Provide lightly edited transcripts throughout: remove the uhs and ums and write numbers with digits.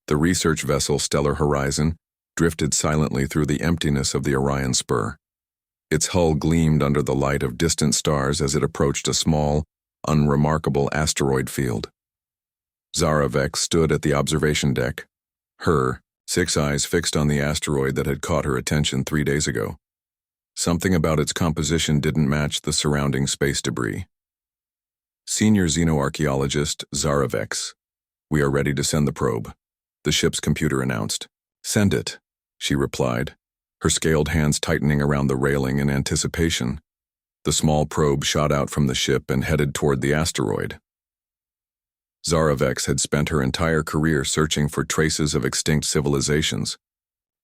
The research vessel Stellar Horizon drifted silently through the emptiness of the Orion Spur. Its hull gleamed under the light of distant stars as it approached a small, unremarkable asteroid field. Zaravek stood at the observation deck, her 6 eyes fixed on the asteroid that had caught her attention 3 days ago. Something about its composition didn't match the surrounding space debris. Senior xenoarchaeologist Zaravek, "We are ready to send the probe," the ship's computer announced. "Send it," she replied, her scaled hands tightening around the railing in anticipation. The small probe shot out from the ship and headed toward the asteroid. Zaravek had spent her entire career searching for traces of extinct civilizations.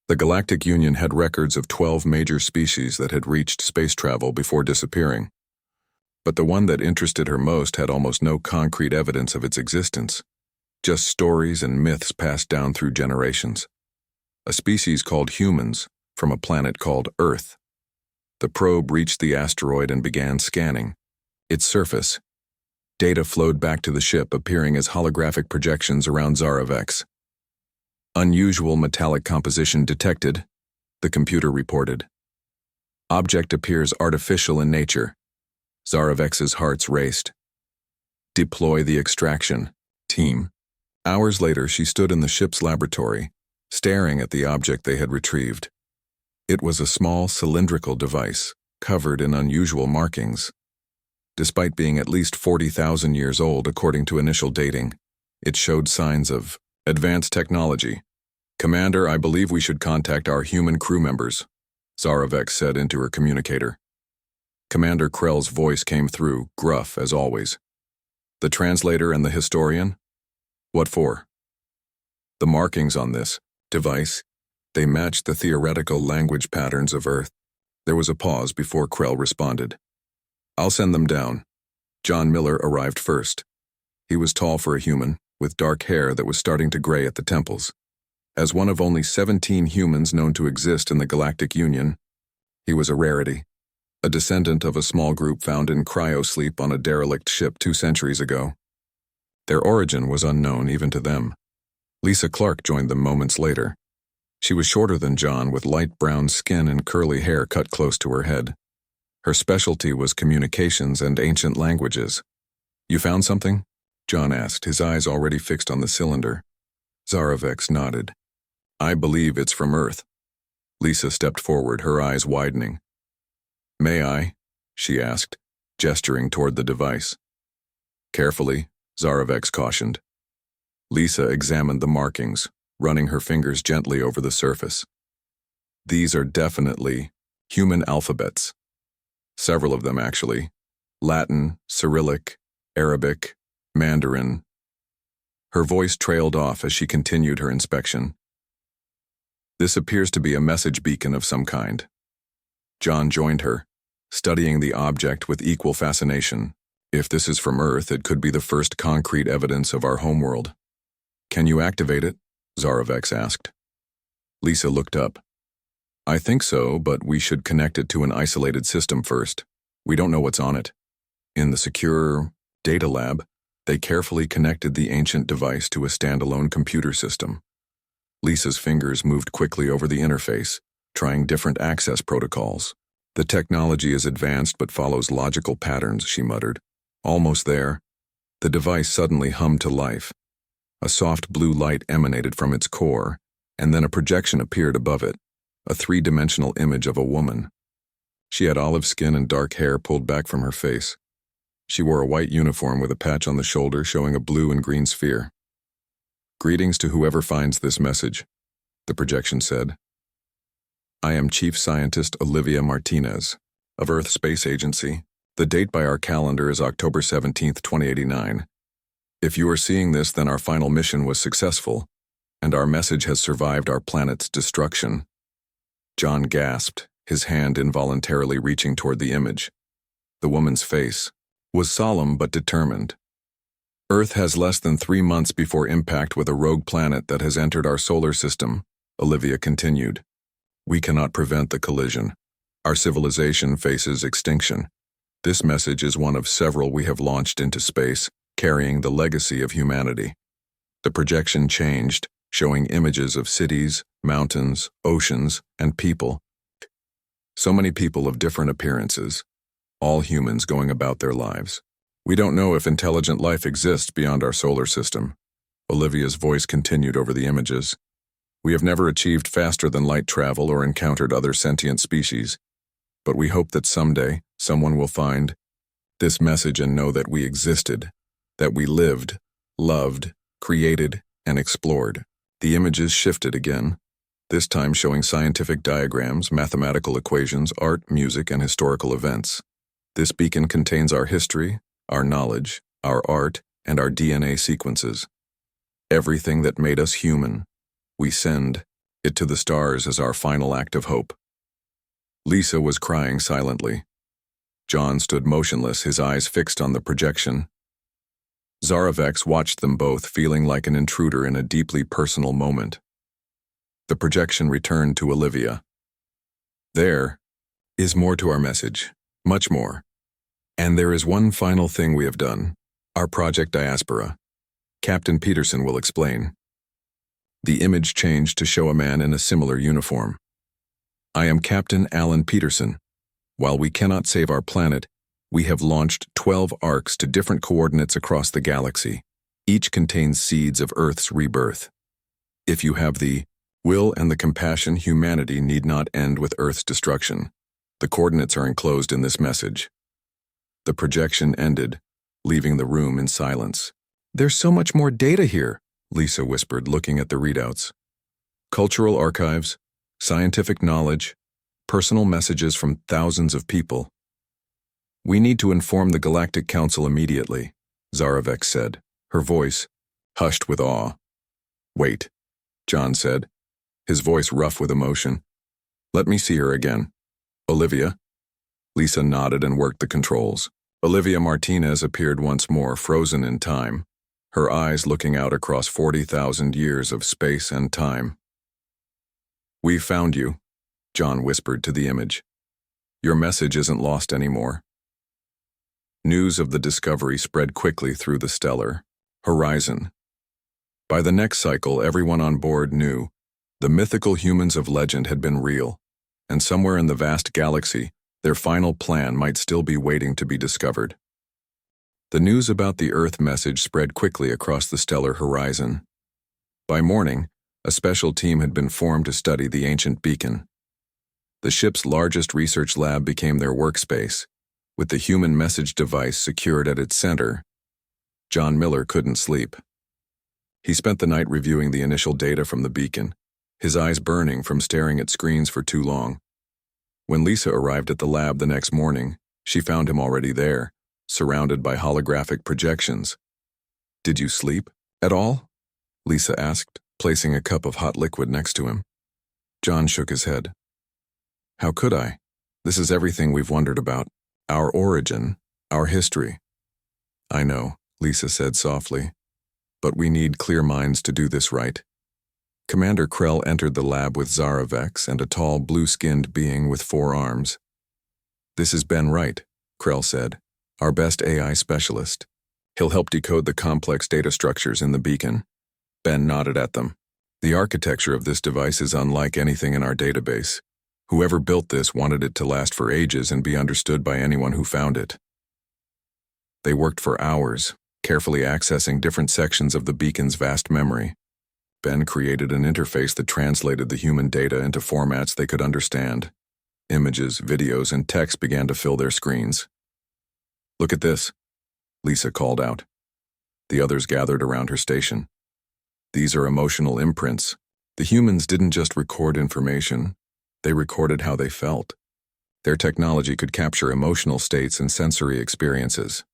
The Galactic Union had records of 12 major species that had reached space travel before disappearing. But the one that interested her most had almost no concrete evidence of its existence, just stories and myths passed down through generations. A species called humans from a planet called Earth. The probe reached the asteroid and began scanning its surface. Data flowed back to the ship, appearing as holographic projections around Zaravek. "Unusual metallic composition detected," the computer reported. "Object appears artificial in nature." Zaravek's hearts raced. "Deploy the extraction team." Hours later, she stood in the ship's laboratory, staring at the object they had retrieved. It was a small cylindrical device, covered in unusual markings. Despite being at least 40,000 years old according to initial dating, it showed signs of advanced technology. "Commander, I believe we should contact our human crew members," Zaravek said into her communicator. Commander Krell's voice came through, gruff as always. "The translator and the historian? What for?" "The markings on this device, they matched the theoretical language patterns of Earth." There was a pause before Krell responded. "I'll send them down." John Miller arrived first. He was tall for a human, with dark hair that was starting to gray at the temples. As one of only 17 humans known to exist in the Galactic Union, he was a rarity, a descendant of a small group found in cryosleep on a derelict ship 2 centuries ago. Their origin was unknown even to them. Lisa Clark joined them moments later. She was shorter than John, with light brown skin and curly hair cut close to her head. Her specialty was communications and ancient languages. "You found something?" John asked, his eyes already fixed on the cylinder. Zaravek nodded. "I believe it's from Earth." Lisa stepped forward, her eyes widening. "May I?" she asked, gesturing toward the device. "Carefully," Zaravek cautioned. Lisa examined the markings, running her fingers gently over the surface. "These are definitely human alphabets. Several of them, actually. Latin, Cyrillic, Arabic, Mandarin." Her voice trailed off as she continued her inspection. "This appears to be a message beacon of some kind." John joined her, studying the object with equal fascination. "If this is from Earth, it could be the first concrete evidence of our homeworld." "Can you activate it?" Zaravek asked. Lisa looked up. "I think so, but we should connect it to an isolated system first. We don't know what's on it." In the secure data lab, they carefully connected the ancient device to a standalone computer system. Lisa's fingers moved quickly over the interface, trying different access protocols. "The technology is advanced but follows logical patterns," she muttered. Almost there, the device suddenly hummed to life. A soft blue light emanated from its core, and then a projection appeared above it. A 3-dimensional image of a woman. She had olive skin and dark hair pulled back from her face. She wore a white uniform with a patch on the shoulder showing a blue and green sphere. "Greetings to whoever finds this message," the projection said. "I am Chief Scientist Olivia Martinez, of Earth Space Agency. The date by our calendar is October 17th, 2089. If you are seeing this, then our final mission was successful, and our message has survived our planet's destruction." John gasped, his hand involuntarily reaching toward the image. The woman's face was solemn but determined. "Earth has less than 3 months before impact with a rogue planet that has entered our solar system," Olivia continued. "We cannot prevent the collision. Our civilization faces extinction. This message is one of several we have launched into space, carrying the legacy of humanity." The projection changed, showing images of cities, mountains, oceans, and people. So many people of different appearances, all humans going about their lives. We don't know if intelligent life exists beyond our solar system. Olivia's voice continued over the images. We have never achieved faster than light travel or encountered other sentient species, but we hope that someday someone will find this message and know that we existed, that we lived, loved, created, and explored. The images shifted again, this time showing scientific diagrams, mathematical equations, art, music, and historical events. This beacon contains our history, our knowledge, our art, and our DNA sequences. Everything that made us human. We send it to the stars as our final act of hope. Lisa was crying silently. John stood motionless, his eyes fixed on the projection. Zaravex watched them both, feeling like an intruder in a deeply personal moment. The projection returned to Olivia. There is more to our message, much more. And there is one final thing we have done, our Project Diaspora. Captain Peterson will explain. The image changed to show a man in a similar uniform. I am Captain Alan Peterson. While we cannot save our planet, we have launched 12 arcs to different coordinates across the galaxy. Each contains seeds of Earth's rebirth. If you have the will and the compassion, humanity need not end with Earth's destruction. The coordinates are enclosed in this message. The projection ended, leaving the room in silence. There's so much more data here, Lisa whispered, looking at the readouts. Cultural archives, scientific knowledge, personal messages from thousands of people. We need to inform the Galactic Council immediately, Zaravex said, her voice hushed with awe. Wait, John said, his voice rough with emotion. Let me see her again. Olivia? Lisa nodded and worked the controls. Olivia Martinez appeared once more, frozen in time, her eyes looking out across 40,000 years of space and time. We found you, John whispered to the image. Your message isn't lost anymore. News of the discovery spread quickly through the stellar horizon. By the next cycle, everyone on board knew the mythical humans of legend had been real, and somewhere in the vast galaxy, their final plan might still be waiting to be discovered. The news about the Earth message spread quickly across the stellar horizon. By morning, a special team had been formed to study the ancient beacon. The ship's largest research lab became their workspace, with the human message device secured at its center. John Miller couldn't sleep. He spent the night reviewing the initial data from the beacon, his eyes burning from staring at screens for too long. When Lisa arrived at the lab the next morning, she found him already there, surrounded by holographic projections. Did you sleep at all? Lisa asked, placing a cup of hot liquid next to him. John shook his head. How could I? This is everything we've wondered about. Our origin, our history. I know, Lisa said softly, but we need clear minds to do this right. Commander Krell entered the lab with Zaravex and a tall, blue-skinned being with 4 arms. This is Ben Wright, Krell said, our best AI specialist. He'll help decode the complex data structures in the beacon. Ben nodded at them. The architecture of this device is unlike anything in our database. Whoever built this wanted it to last for ages and be understood by anyone who found it. They worked for hours, carefully accessing different sections of the beacon's vast memory. Ben created an interface that translated the human data into formats they could understand. Images, videos, and text began to fill their screens. Look at this, Lisa called out. The others gathered around her station. These are emotional imprints. The humans didn't just record information, they recorded how they felt. Their technology could capture emotional states and sensory experiences.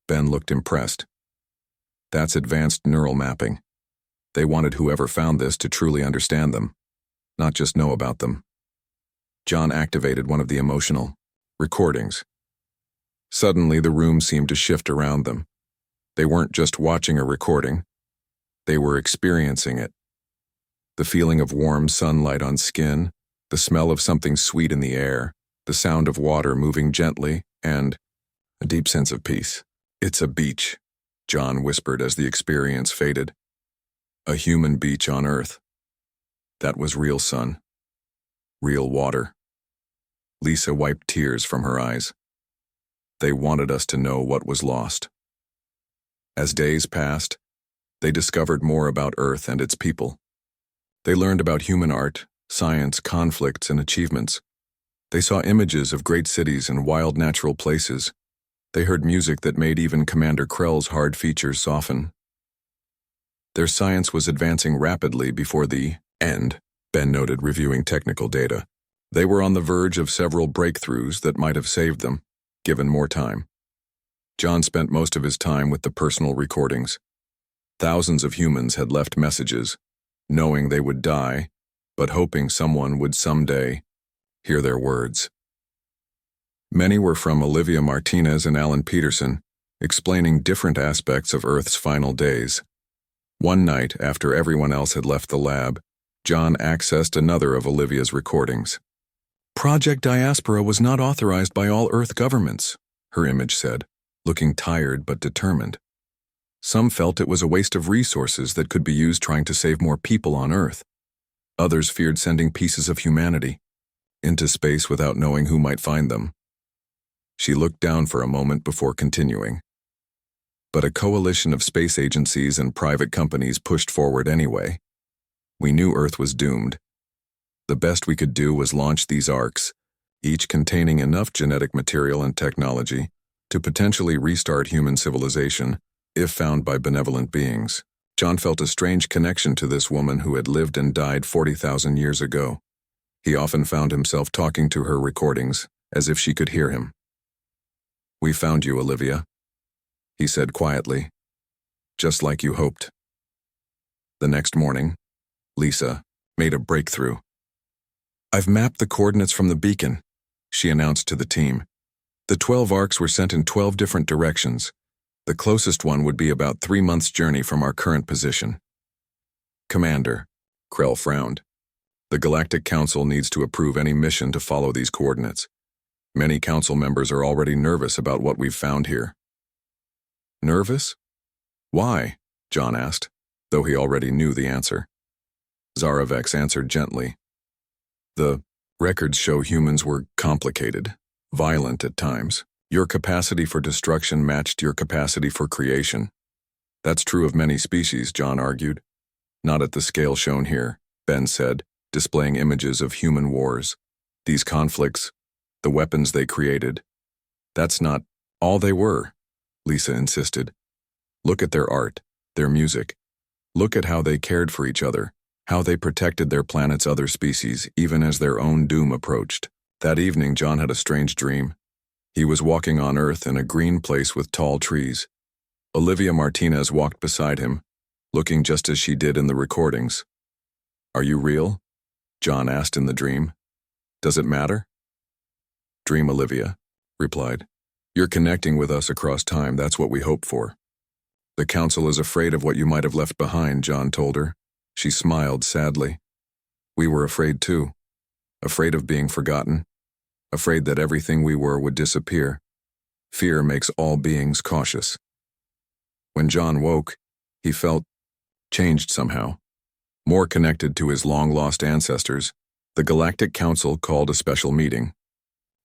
Ben looked impressed. That's advanced neural mapping. They wanted whoever found this to truly understand them, not just know about them. John activated one of the emotional recordings. Suddenly, the room seemed to shift around them. They weren't just watching a recording. They were experiencing it. The feeling of warm sunlight on skin, the smell of something sweet in the air, the sound of water moving gently, and a deep sense of peace. It's a beach, John whispered as the experience faded. A human beach on Earth. That was real sun. Real water. Lisa wiped tears from her eyes. They wanted us to know what was lost. As days passed, they discovered more about Earth and its people. They learned about human art, science, conflicts, and achievements. They saw images of great cities and wild natural places. They heard music that made even Commander Krell's hard features soften. Their science was advancing rapidly before the end, Ben noted, reviewing technical data. They were on the verge of several breakthroughs that might have saved them, given more time. John spent most of his time with the personal recordings. Thousands of humans had left messages, knowing they would die, but hoping someone would someday hear their words. Many were from Olivia Martinez and Alan Peterson, explaining different aspects of Earth's final days. One night, after everyone else had left the lab, John accessed another of Olivia's recordings. Project Diaspora was not authorized by all Earth governments, her image said, looking tired but determined. Some felt it was a waste of resources that could be used trying to save more people on Earth. Others feared sending pieces of humanity into space without knowing who might find them. She looked down for a moment before continuing. But a coalition of space agencies and private companies pushed forward anyway. We knew Earth was doomed. The best we could do was launch these arcs, each containing enough genetic material and technology to potentially restart human civilization, if found by benevolent beings. John felt a strange connection to this woman who had lived and died 40,000 years ago. He often found himself talking to her recordings, as if she could hear him. "We found you, Olivia," he said quietly, "just like you hoped." The next morning, Lisa made a breakthrough. "I've mapped the coordinates from the beacon," she announced to the team. The 12 arcs were sent in 12 different directions. The closest one would be about 3 months' journey from our current position. "Commander," Krell frowned, "the Galactic Council needs to approve any mission to follow these coordinates. Many council members are already nervous about what we've found here." "Nervous? Why?" John asked, though he already knew the answer. Zaravex answered gently. "The records show humans were complicated, violent at times. Your capacity for destruction matched your capacity for creation. That's true of many species," John argued. "Not at the scale shown here," Ben said, displaying images of human wars. "These conflicts, the weapons they created, that's not all they were," Lisa insisted. "Look at their art, their music. Look at how they cared for each other, how they protected their planet's other species even as their own doom approached." That evening, John had a strange dream. He was walking on Earth in a green place with tall trees. Olivia Martinez walked beside him, looking just as she did in the recordings. "Are you real?" John asked in the dream. "Does it matter?" "Dream, Olivia," replied. "You're connecting with us across time, that's what we hope for." "The Council is afraid of what you might have left behind," John told her. She smiled sadly. "We were afraid too. Afraid of being forgotten. Afraid that everything we were would disappear. Fear makes all beings cautious." When John woke, he felt changed somehow. More connected to his long-lost ancestors, the Galactic Council called a special meeting.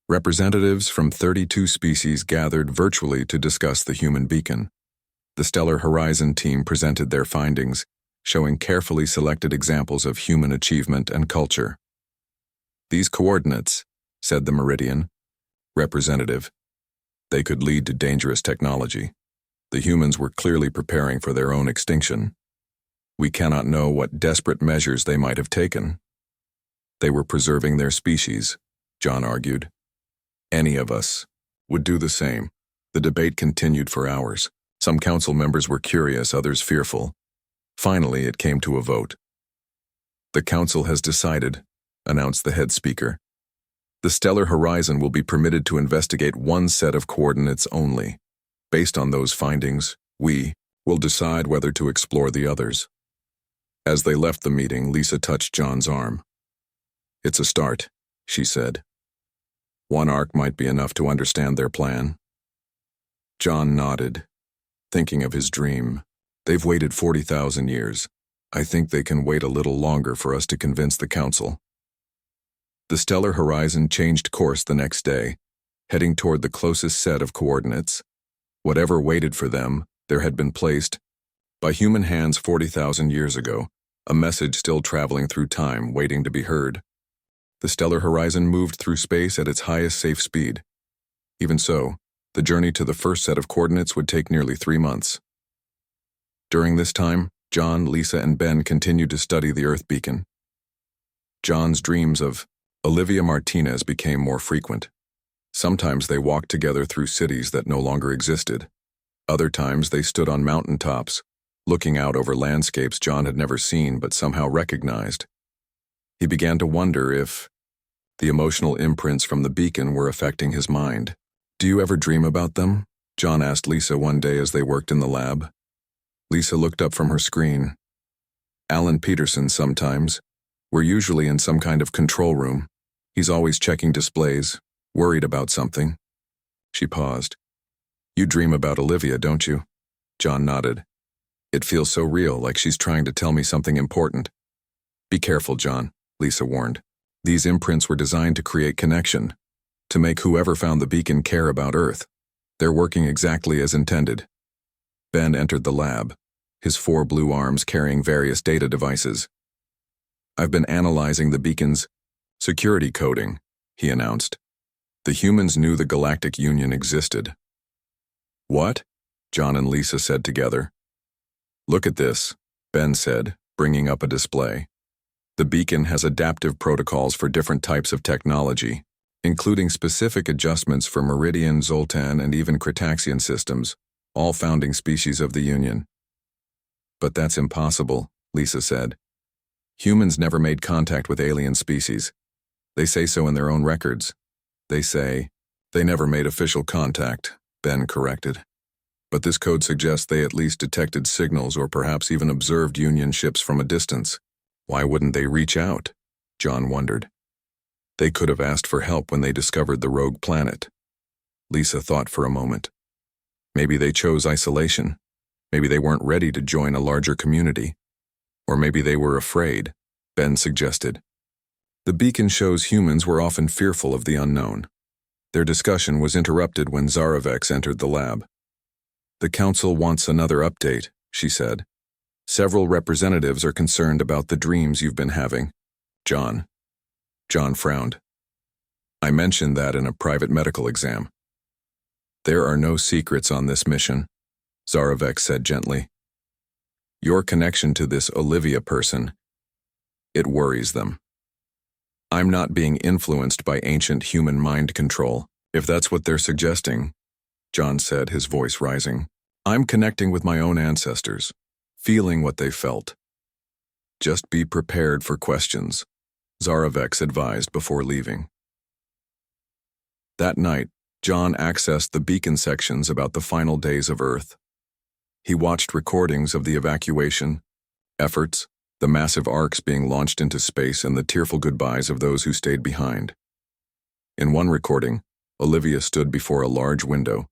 Representatives from 32 species gathered virtually to discuss the human beacon. The Stellar Horizon team presented their findings, showing carefully selected examples of human achievement and culture. "These coordinates," said the Meridian representative, "they could lead to dangerous technology. The humans were clearly preparing for their own extinction. We cannot know what desperate measures they might have taken." "They were preserving their species," John argued. "Any of us would do the same." The debate continued for hours. Some council members were curious, others fearful. Finally, it came to a vote. "The council has decided," announced the head speaker. "The Stellar Horizon will be permitted to investigate one set of coordinates only. Based on those findings, we will decide whether to explore the others." As they left the meeting, Lisa touched John's arm. "It's a start," she said. "One arc might be enough to understand their plan." John nodded, thinking of his dream. They've waited 40,000 years. I think they can wait a little longer for us to convince the Council. The stellar horizon changed course the next day, heading toward the closest set of coordinates. Whatever waited for them, there had been placed, by human hands 40,000 years ago, a message still traveling through time, waiting to be heard. The stellar horizon moved through space at its highest safe speed. Even so, the journey to the first set of coordinates would take nearly 3 months. During this time, John, Lisa, and Ben continued to study the Earth beacon. John's dreams of Olivia Martinez became more frequent. Sometimes they walked together through cities that no longer existed. Other times they stood on mountaintops, looking out over landscapes John had never seen but somehow recognized. He began to wonder if the emotional imprints from the beacon were affecting his mind. "Do you ever dream about them?" John asked Lisa one day as they worked in the lab. Lisa looked up from her screen. "Alan Peterson sometimes. We're usually in some kind of control room. He's always checking displays, worried about something." She paused. "You dream about Olivia, don't you?" John nodded. "It feels so real, like she's trying to tell me something important." "Be careful, John," Lisa warned. "These imprints were designed to create connection, to make whoever found the beacon care about Earth. They're working exactly as intended." Ben entered the lab, his 4 blue arms carrying various data devices. "I've been analyzing the beacon's security coding," he announced. "The humans knew the Galactic Union existed." "What?" John and Lisa said together. "Look at this," Ben said, bringing up a display. "The beacon has adaptive protocols for different types of technology, including specific adjustments for Meridian, Zoltan, and even Cretacean systems, all founding species of the Union." "But that's impossible," Lisa said. "Humans never made contact with alien species. They say so in their own records." "They say they never made official contact," Ben corrected. "But this code suggests they at least detected signals or perhaps even observed Union ships from a distance. Why wouldn't they reach out?" John wondered. "They could have asked for help when they discovered the rogue planet." Lisa thought for a moment. "Maybe they chose isolation. Maybe they weren't ready to join a larger community. Or maybe they were afraid," Ben suggested. The beacon shows humans were often fearful of the unknown. Their discussion was interrupted when Zarovex entered the lab. "The Council wants another update," she said. "Several representatives are concerned about the dreams you've been having." John frowned. "I mentioned that in a private medical exam." "There are no secrets on this mission," Zarovex said gently. "Your connection to this Olivia person, it worries them. I'm not being influenced by ancient human mind control, if that's what they're suggesting," John said, his voice rising. "I'm connecting with my own ancestors, feeling what they felt. Just be prepared for questions," Zarovex advised before leaving. That night, John accessed the beacon sections about the final days of Earth. He watched recordings of the evacuation efforts, the massive arcs being launched into space, and the tearful goodbyes of those who stayed behind. In one recording, Olivia stood before a large window,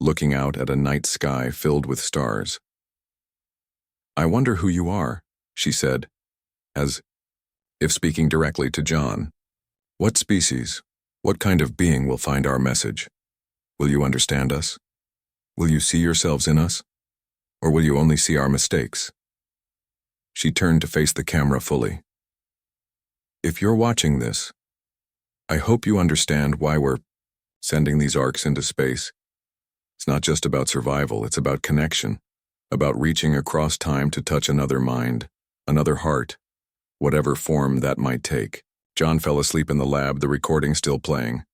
looking out at a night sky filled with stars. "I wonder who you are," she said, as if speaking directly to John. "What species, what kind of being will find our message? Will you understand us? Will you see yourselves in us? Or will you only see our mistakes?" She turned to face the camera fully. "If you're watching this, I hope you understand why we're sending these arcs into space. It's not just about survival, it's about connection, about reaching across time to touch another mind, another heart, whatever form that might take." John fell asleep in the lab, the recording still playing.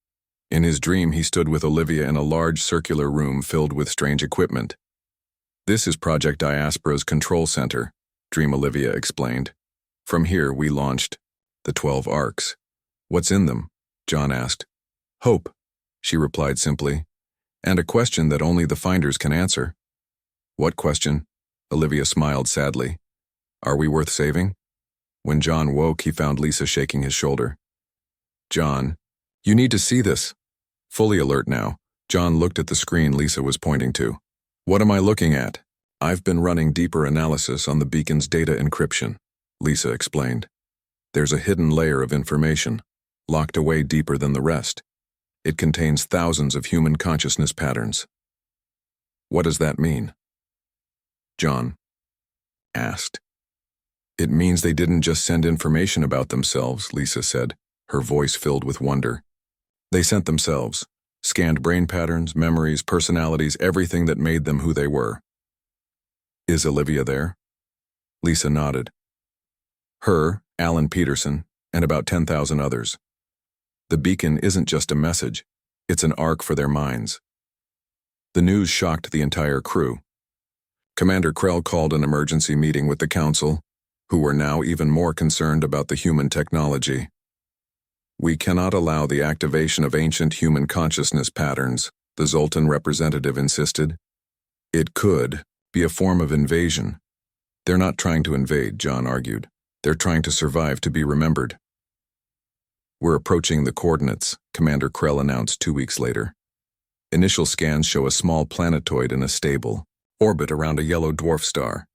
In his dream, he stood with Olivia in a large circular room filled with strange equipment. "This is Project Diaspora's control center," Dream Olivia explained. "From here, we launched the 12 arcs." "What's in them?" John asked. "Hope," she replied simply, "and a question that only the finders can answer." "What question?" Olivia smiled sadly. "Are we worth saving?" When John woke, he found Lisa shaking his shoulder. "John, you need to see this." Fully alert now, John looked at the screen Lisa was pointing to. "What am I looking at?" I've been running deeper analysis on the beacon's data encryption, Lisa explained. There's a hidden layer of information, locked away deeper than the rest. It contains thousands of human consciousness patterns. What does that mean? John asked. It means they didn't just send information about themselves, Lisa said, her voice filled with wonder. They sent themselves, scanned brain patterns, memories, personalities, everything that made them who they were. Is Olivia there? Lisa nodded. Her, Alan Peterson, and about 10,000 others. The beacon isn't just a message, it's an arc for their minds. The news shocked the entire crew. Commander Krell called an emergency meeting with the council, who were now even more concerned about the human technology. We cannot allow the activation of ancient human consciousness patterns, the Zoltan representative insisted. It could be a form of invasion. They're not trying to invade, John argued. They're trying to survive to be remembered. We're approaching the coordinates, Commander Krell announced 2 weeks later. Initial scans show a small planetoid in a stable orbit around a yellow dwarf star.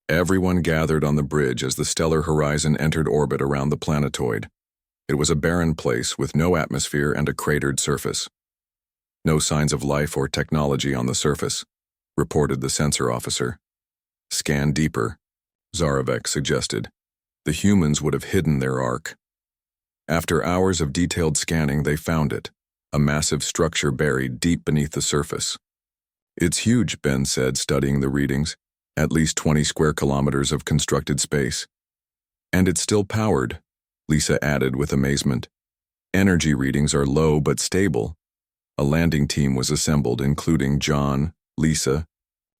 Everyone gathered on the bridge as the stellar horizon entered orbit around the planetoid. It was a barren place with no atmosphere and a cratered surface. No signs of life or technology on the surface, reported the sensor officer. Scan deeper, Zarovek suggested. The humans would have hidden their ark. After hours of detailed scanning, they found it, a massive structure buried deep beneath the surface. It's huge, Ben said, studying the readings, at least 20 square kilometers of constructed space. And it's still powered, Lisa added with amazement. Energy readings are low but stable. A landing team was assembled, including John, Lisa,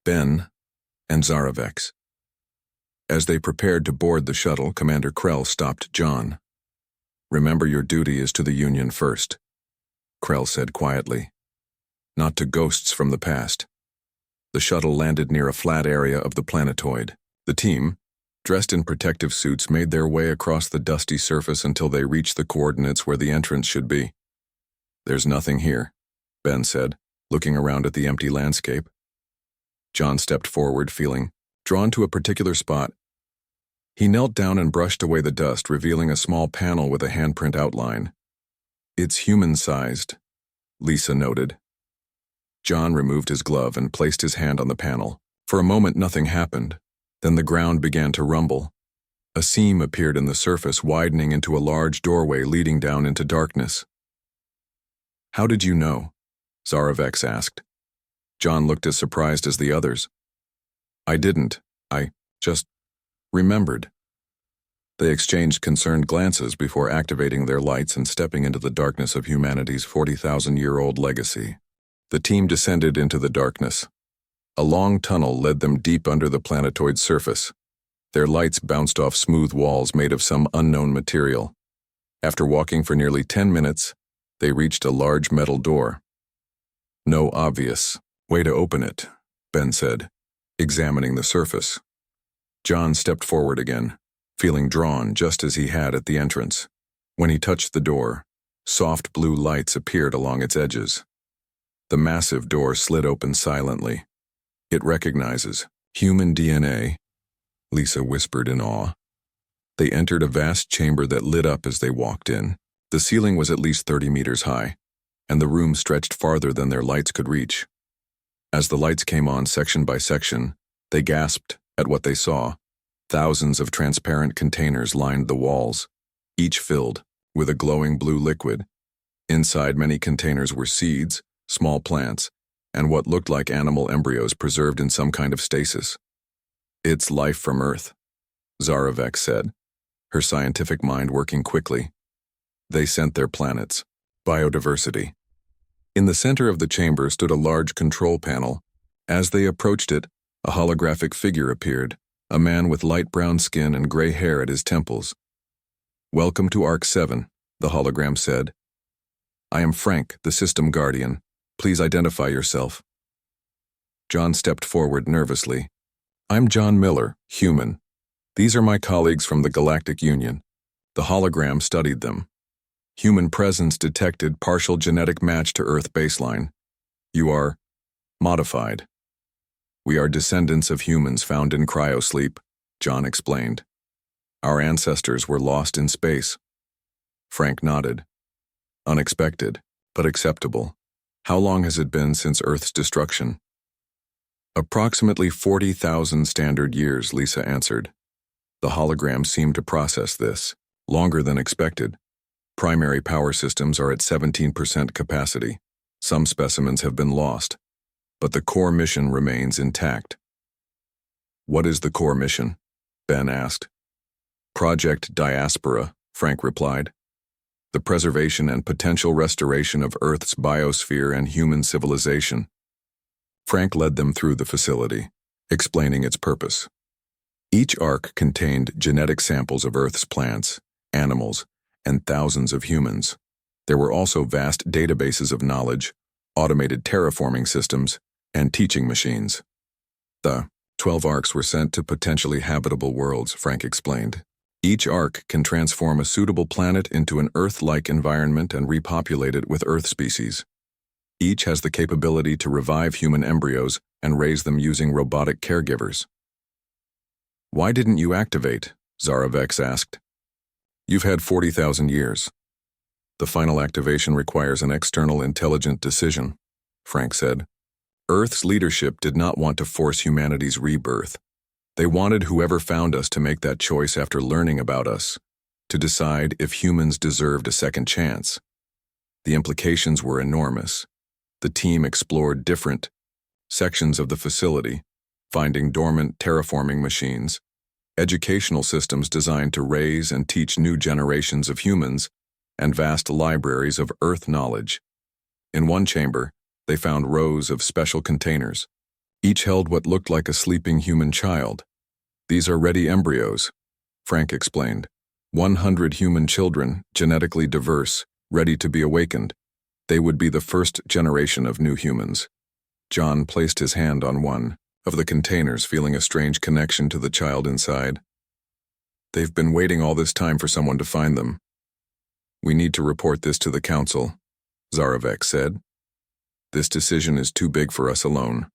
Ben, and Zarovek. As they prepared to board the shuttle, Commander Krell stopped John. Remember, your duty is to the Union first, Krell said quietly. Not to ghosts from the past. The shuttle landed near a flat area of the planetoid. The team, dressed in protective suits, made their way across the dusty surface until they reached the coordinates where the entrance should be. There's nothing here, Ben said, looking around at the empty landscape. John stepped forward, feeling drawn to a particular spot. He knelt down and brushed away the dust, revealing a small panel with a handprint outline. It's human-sized, Lisa noted. John removed his glove and placed his hand on the panel. For a moment, nothing happened. Then the ground began to rumble. A seam appeared in the surface, widening into a large doorway leading down into darkness. How did you know? Zarovek asked. John looked as surprised as the others. I didn't. I just remembered. They exchanged concerned glances before activating their lights and stepping into the darkness of humanity's 40,000-year-old legacy. The team descended into the darkness. A long tunnel led them deep under the planetoid's surface. Their lights bounced off smooth walls made of some unknown material. After walking for nearly 10 minutes, they reached a large metal door. No obvious way to open it, Ben said, examining the surface. John stepped forward again, feeling drawn just as he had at the entrance. When he touched the door, soft blue lights appeared along its edges. The massive door slid open silently. It recognizes human DNA, Lisa whispered in awe. They entered a vast chamber that lit up as they walked in. The ceiling was at least 30 meters high, and the room stretched farther than their lights could reach. As the lights came on section by section, they gasped at what they saw. Thousands of transparent containers lined the walls, each filled with a glowing blue liquid. Inside many containers were seeds, small plants, and what looked like animal embryos preserved in some kind of stasis. It's life from Earth, Zarovek said, her scientific mind working quickly. They sent their planets, biodiversity. In the center of the chamber stood a large control panel. As they approached it, a holographic figure appeared, a man with light brown skin and gray hair at his temples. Welcome to Arc 7, the hologram said. I am Frank, the System Guardian. Please identify yourself. John stepped forward nervously. I'm John Miller, human. These are my colleagues from the Galactic Union. The hologram studied them. Human presence detected, partial genetic match to Earth baseline. You are modified. We are descendants of humans found in cryosleep, John explained. Our ancestors were lost in space. Frank nodded. Unexpected, but acceptable. How long has it been since Earth's destruction? Approximately 40,000 standard years, Lisa answered. The hologram seemed to process this. Longer than expected. Primary power systems are at 17% capacity. Some specimens have been lost, but the core mission remains intact. What is the core mission? Ben asked. Project Diaspora, Frank replied. The preservation and potential restoration of Earth's biosphere and human civilization. Frank led them through the facility, explaining its purpose. Each ark contained genetic samples of Earth's plants, animals, and thousands of humans. There were also vast databases of knowledge, automated terraforming systems, and teaching machines. The 12 arks were sent to potentially habitable worlds, Frank explained. Each ark can transform a suitable planet into an Earth-like environment and repopulate it with Earth species. Each has the capability to revive human embryos and raise them using robotic caregivers. Why didn't you activate? Zaravex asked. You've had 40,000 years. The final activation requires an external intelligent decision, Frank said. Earth's leadership did not want to force humanity's rebirth. They wanted whoever found us to make that choice after learning about us, to decide if humans deserved a second chance. The implications were enormous. The team explored different sections of the facility, finding dormant terraforming machines, educational systems designed to raise and teach new generations of humans, and vast libraries of Earth knowledge. In one chamber, they found rows of special containers. Each held what looked like a sleeping human child. These are ready embryos, Frank explained. 100 human children, genetically diverse, ready to be awakened. They would be the first generation of new humans. John placed his hand on one of the containers, feeling a strange connection to the child inside. They've been waiting all this time for someone to find them. We need to report this to the council, Zaravex said. This decision is too big for us alone.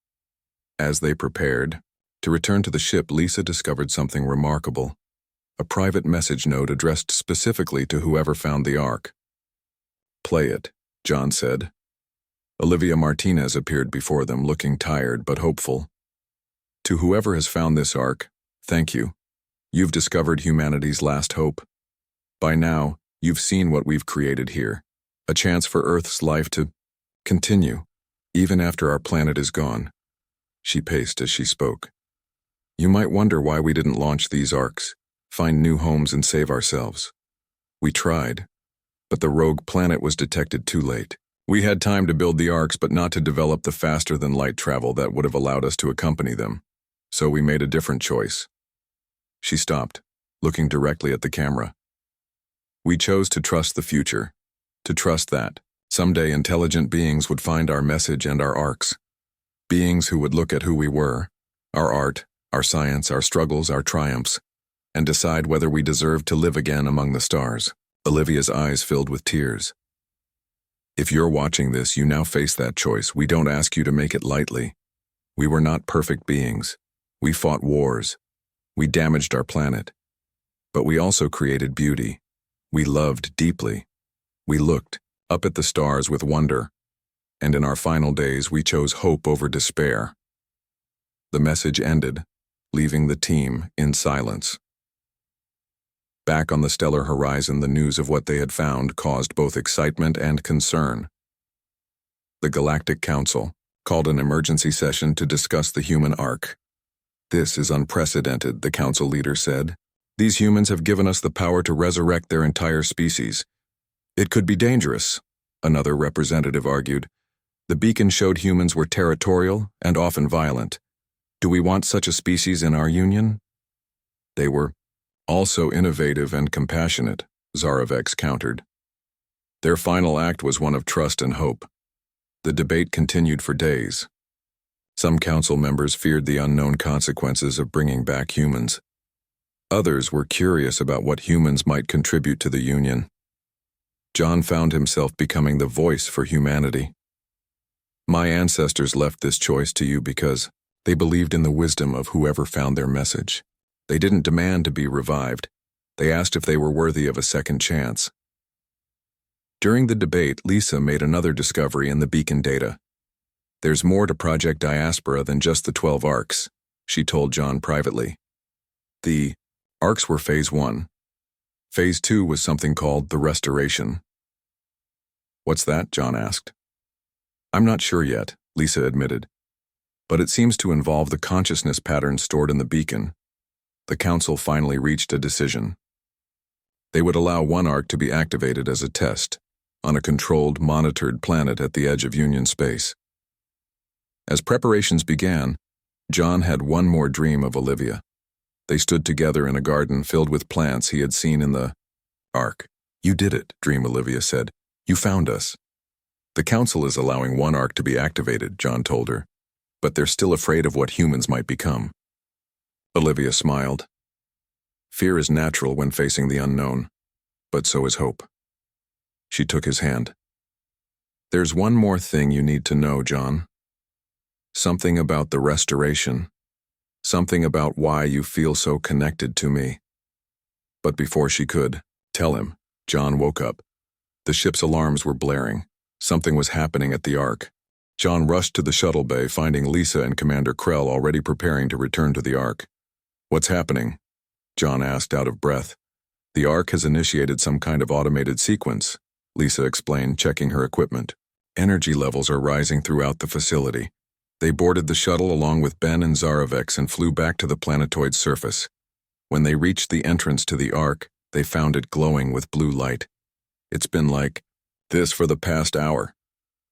As they prepared to return to the ship, Lisa discovered something remarkable. A private message note addressed specifically to whoever found the ark. Play it, John said. Olivia Martinez appeared before them, looking tired but hopeful. To whoever has found this ark, thank you. You've discovered humanity's last hope. By now, you've seen what we've created here. A chance for Earth's life to continue, even after our planet is gone. She paced as she spoke. You might wonder why we didn't launch these arks, find new homes and save ourselves. We tried, but the rogue planet was detected too late. We had time to build the arks, but not to develop the faster-than-light travel that would have allowed us to accompany them. So we made a different choice. She stopped, looking directly at the camera. We chose to trust the future, to trust that someday intelligent beings would find our message and our arcs. Beings who would look at who we were, our art, our science, our struggles, our triumphs, and decide whether we deserved to live again among the stars. Olivia's eyes filled with tears. If you're watching this, you now face that choice. We don't ask you to make it lightly. We were not perfect beings. We fought wars. We damaged our planet. But we also created beauty. We loved deeply. We looked up at the stars with wonder. And in our final days, we chose hope over despair. The message ended, leaving the team in silence. Back on the stellar horizon, the news of what they had found caused both excitement and concern. The Galactic Council called an emergency session to discuss the human ark. This is unprecedented, the council leader said. These humans have given us the power to resurrect their entire species. It could be dangerous, another representative argued. The beacon showed humans were territorial and often violent. Do we want such a species in our union? They were also innovative and compassionate, Zaravex countered. Their final act was one of trust and hope. The debate continued for days. Some council members feared the unknown consequences of bringing back humans. Others were curious about what humans might contribute to the Union. John found himself becoming the voice for humanity. My ancestors left this choice to you because They believed in the wisdom of whoever found their message. They didn't demand to be revived. They asked if they were worthy of a second chance. During the debate, Lisa made another discovery in the beacon data. There's more to Project Diaspora than just the 12 arcs, she told John privately. The arcs were Phase 1. Phase 2 was something called the Restoration. What's that? John asked. I'm not sure yet, Lisa admitted. But it seems to involve the consciousness patterns stored in the beacon. The council finally reached a decision. They would allow one arc to be activated as a test, on a controlled, monitored planet at the edge of Union space. As preparations began, John had one more dream of Olivia. They stood together in a garden filled with plants he had seen in the arc. You did it, Dream Olivia said. You found us. The council is allowing one arc to be activated, John told her, but they're still afraid of what humans might become. Olivia smiled. Fear is natural when facing the unknown, but so is hope. She took his hand. There's one more thing you need to know, John. Something about the restoration. Something about why you feel so connected to me. But before she could tell him, John woke up. The ship's alarms were blaring. Something was happening at the Ark. John rushed to the shuttle bay, finding Lisa and Commander Krell already preparing to return to the Ark. What's happening? John asked, out of breath. The Ark has initiated some kind of automated sequence, Lisa explained, checking her equipment. Energy levels are rising throughout the facility. They boarded the shuttle along with Ben and Zaravex and flew back to the planetoid's surface. When they reached the entrance to the Ark, they found it glowing with blue light. It's been like this for the past hour,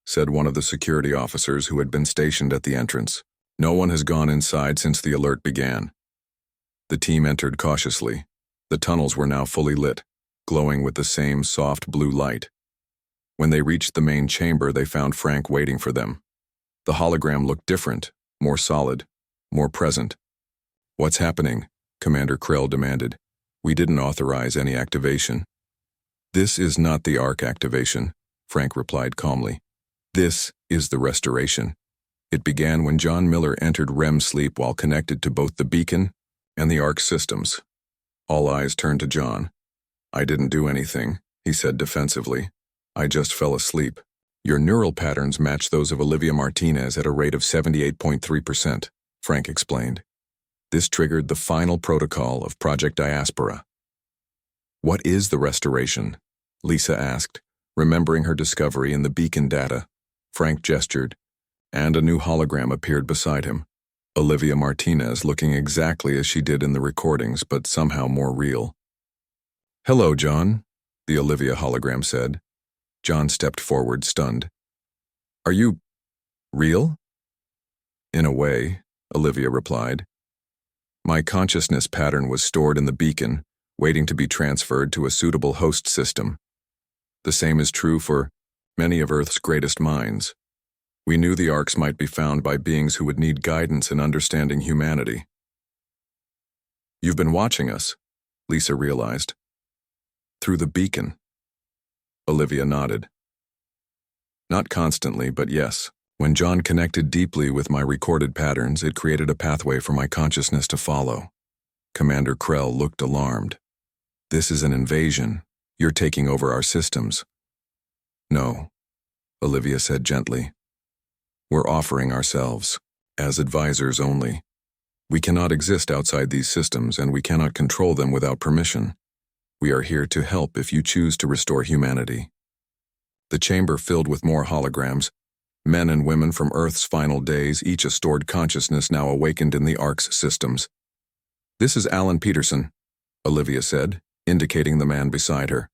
said one of the security officers who had been stationed at the entrance. No one has gone inside since the alert began. The team entered cautiously. The tunnels were now fully lit, glowing with the same soft blue light. When they reached the main chamber, they found Frank waiting for them. The hologram looked different, more solid, more present. What's happening? Commander Krell demanded. We didn't authorize any activation. This is not the Ark activation, Frank replied calmly. This is the restoration. It began when John Miller entered REM sleep while connected to both the beacon and the Ark systems. All eyes turned to John. I didn't do anything, he said defensively. I just fell asleep. Your neural patterns match those of Olivia Martinez at a rate of 78.3%, Frank explained. This triggered the final protocol of Project Diaspora. What is the restoration? Lisa asked, remembering her discovery in the beacon data. Frank gestured, and a new hologram appeared beside him. Olivia Martinez looking exactly as she did in the recordings, but somehow more real. Hello, John, the Olivia hologram said. John stepped forward, stunned. Are you real? In a way, Olivia replied. My consciousness pattern was stored in the beacon, waiting to be transferred to a suitable host system. The same is true for many of Earth's greatest minds. We knew the arcs might be found by beings who would need guidance in understanding humanity. You've been watching us, Lisa realized. Through the beacon. Olivia nodded. Not constantly, but yes. When John connected deeply with my recorded patterns, it created a pathway for my consciousness to follow. Commander Krell looked alarmed. This is an invasion. You're taking over our systems. No, Olivia said gently. We're offering ourselves, as advisors only. We cannot exist outside these systems, and we cannot control them without permission. We are here to help if you choose to restore humanity. The chamber filled with more holograms, men and women from Earth's final days, each a stored consciousness now awakened in the Ark's systems. This is Alan Peterson, Olivia said, indicating the man beside her.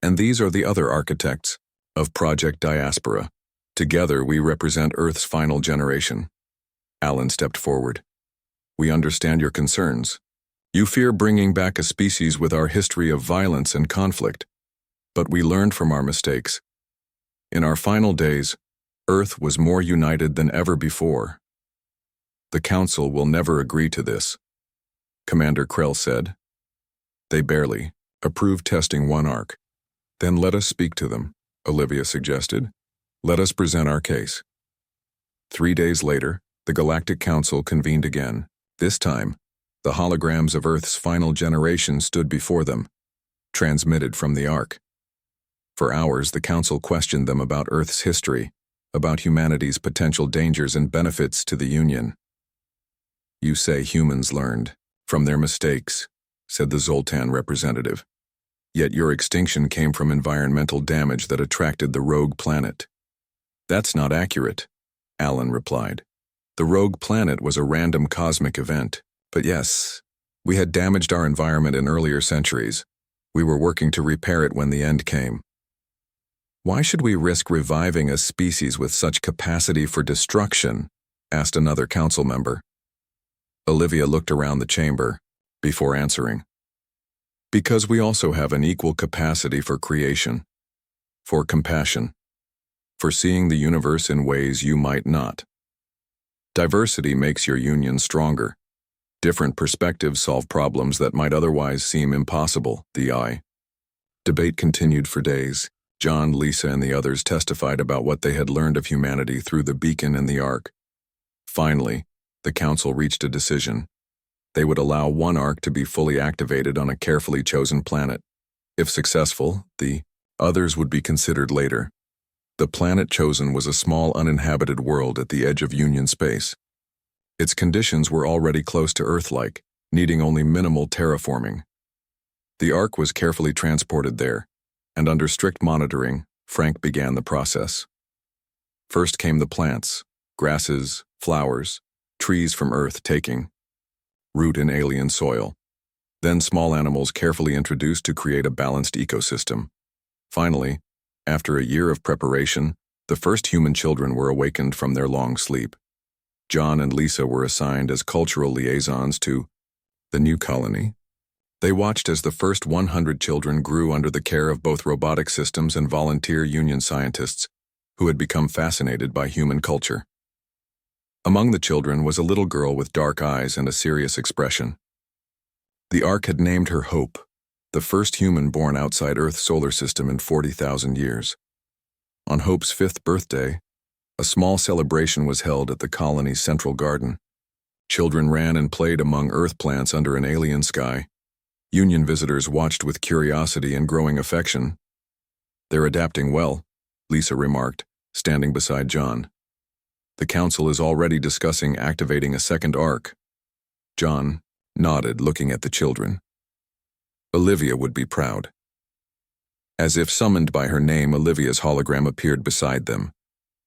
And these are the other architects of Project Diaspora. Together we represent Earth's final generation. Alan stepped forward. We understand your concerns. You fear bringing back a species with our history of violence and conflict. But we learned from our mistakes. In our final days, Earth was more united than ever before. The Council will never agree to this, Commander Krell said. They barely approved testing one arc. Then let us speak to them, Olivia suggested. Let us present our case. 3 days later, The Galactic Council convened again. This time, the holograms of Earth's final generation stood before them, transmitted from the Ark. For hours, the Council questioned them about Earth's history, about humanity's potential dangers and benefits to the Union. "You say humans learned from their mistakes," said the Zoltan representative. "Yet your extinction came from environmental damage that attracted the rogue planet." "That's not accurate," Alan replied. "The rogue planet was a random cosmic event. But yes, we had damaged our environment in earlier centuries. We were working to repair it when the end came." "Why should we risk reviving a species with such capacity for destruction?" asked another council member. Olivia looked around the chamber before answering. "Because we also have an equal capacity for creation, for compassion, for seeing the universe in ways you might not. Diversity makes your union stronger. Different perspectives solve problems that might otherwise seem impossible." The debate continued for days. John, Lisa, and the others testified about what they had learned of humanity through the beacon and the Ark. Finally, the council reached a decision. They would allow one Ark to be fully activated on a carefully chosen planet. If successful, the others would be considered later. The planet chosen was a small uninhabited world at the edge of Union space. Its conditions were already close to Earth-like, needing only minimal terraforming. The Ark was carefully transported there, and under strict monitoring, Frank began the process. First came the plants, grasses, flowers, trees from Earth taking root in alien soil. Then small animals carefully introduced to create a balanced ecosystem. Finally, after a year of preparation, the first human children were awakened from their long sleep. John and Lisa were assigned as cultural liaisons to the new colony. They watched as the first 100 children grew under the care of both robotic systems and volunteer Union scientists who had become fascinated by human culture. Among the children was a little girl with dark eyes and a serious expression. The Ark had named her Hope, the first human born outside Earth's solar system in 40,000 years. On Hope's 5th birthday, a small celebration was held at the colony's central garden. Children ran and played among Earth plants under an alien sky. Union visitors watched with curiosity and growing affection. "They're adapting well," Lisa remarked, standing beside John. "The council is already discussing activating a second Ark." John nodded, looking at the children. Olivia would be proud. As if summoned by her name, Olivia's hologram appeared beside them.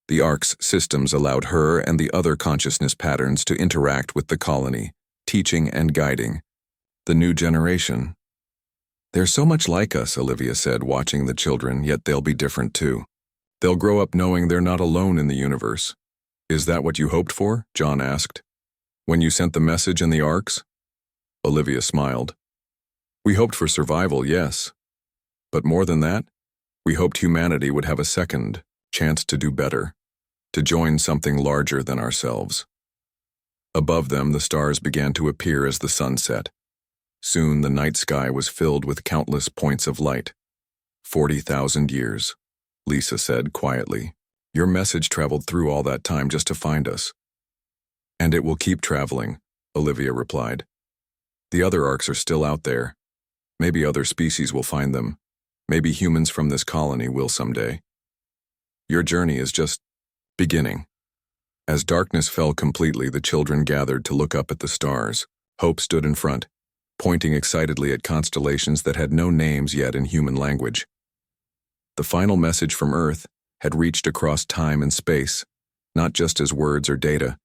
The Ark's systems allowed her and the other consciousness patterns to interact with the colony, teaching and guiding the new generation. "They're so much like us," Olivia said, watching the children, "yet they'll be different too. They'll grow up knowing they're not alone in the universe." "Is that what you hoped for?" John asked. "When you sent the message in the Arks?" Olivia smiled. "We hoped for survival, yes. But more than that, we hoped humanity would have a second chance to do better, to join something larger than ourselves." Above them, the stars began to appear as the sun set. Soon the night sky was filled with countless points of light. 40,000 years, Lisa said quietly. "Your message traveled through all that time just to find us." "And it will keep traveling," Olivia replied. "The other Arks are still out there. Maybe other species will find them. Maybe humans from this colony will someday. Your journey is just beginning." As darkness fell completely, the children gathered to look up at the stars. Hope stood in front, pointing excitedly at constellations that had no names yet in human language. The final message from Earth had reached across time and space, not just as words or data,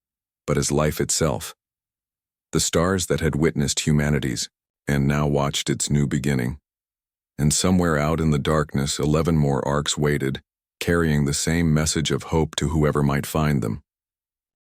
but as life itself. The stars that had witnessed humanity's, and now watched its new beginning. And somewhere out in the darkness, 11 more Arks waited, carrying the same message of hope to whoever might find them.